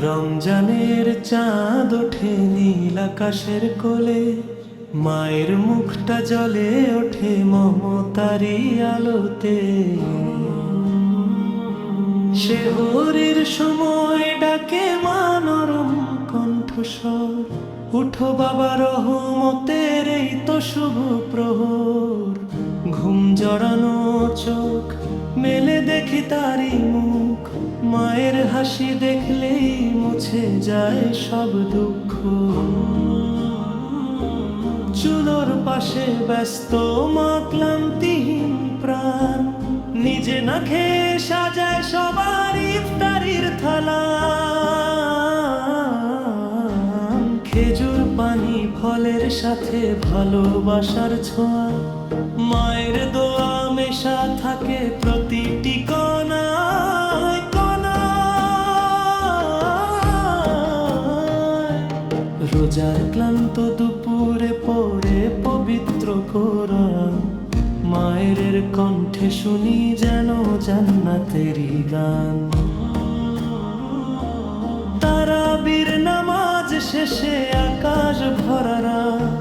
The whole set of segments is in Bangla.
রমজানের চাঁদ ওঠে নীল আকাশের কোলে, মায়ের মুখটা জ্বলে ওঠে মমতারি আলোতে। সেহরির সময় ডাকে মা নরম কণ্ঠস্বর, উঠো বাবা রহমতের এই তো শুভ প্রহর। ঘুম জড়ানো চোখ মেলে দেখি তারি মুখ, মায়ের হাসি দেখলেই মুছে যায় সব দুঃখ। চুলোর পাশে ব্যস্ত মা ক্লান্তিহীন প্রাণ, নিজে না খেয়ে সাজায় সবার ইফতারির থালা। খেজুর পানি ফলের সাথে ভালোবাসার ছোঁয়া, মায়ের দোয়া মেশা থাকে প্রতিটি কোণায় কোণায়। রোজার ক্লান্ত দুপুরে পড়ে পবিত্র কোরআন, মায়ের কণ্ঠে শুনি যেন জান্নাতেরই গান। তারাবির নামাজ শেষে আকাশ ভরা রাত,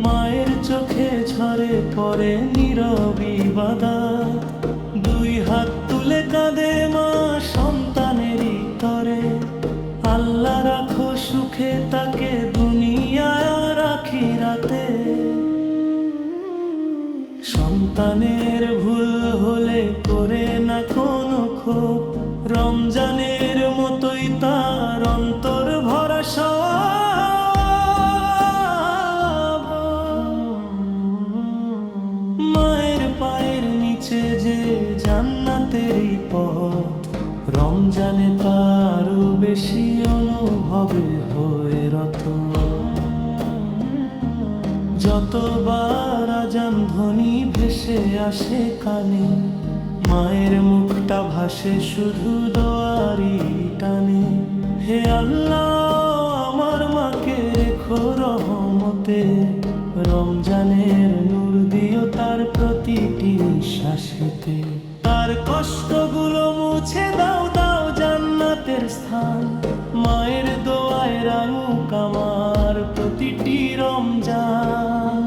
মায়ের চোখে ঝরে পড়ে নীরব ইবাদত। দুই হাত তুলে কাঁদে মা সন্তানেরই তরে, আল্লাহ রাখো সুখে তাকে দুনিয়ায় আর আখিরাতে। সন্তানের ভুল হলে করে না কোনো ক্ষোভ, রমজানের মতোই তার অন্তর ভরা সওয়াব। মায়ের পায়ের নিচে যে জান্নাতেরই পথ, রমজানে তারও বেশি অনুভবে হয়ে রত। যতবার আজান ধ্বনি ভেসে আসে কানে, মায়ের মুখটা ভাসে শুধু দোয়ারি টানে। হে আল্লাহ আমার মাকে রেখো রহমতে, রমজানের নূর দিও তার প্রতিটি নিঃশ্বাসেতে। তার কষ্টগুলো মুছে দাও দাও জান্নাতের স্থান, মায়ের দোয়ায় রাঙুক আমার প্রতিটি রমজান।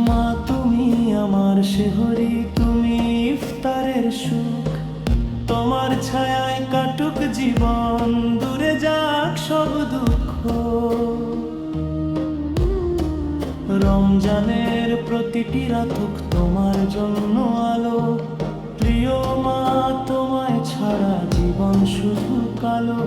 মা তুমি আমার সেহরি, তুমি ইফতারের সুখ, তোমার ছায়ায় কাটুক জীবন, দূরে যাক সব দুঃখ। রমজানের প্রতিটি রাতুক তোমার জন্য আলো, প্রিয় মা তোমায় ছাড়া জীবন শুধু কালো।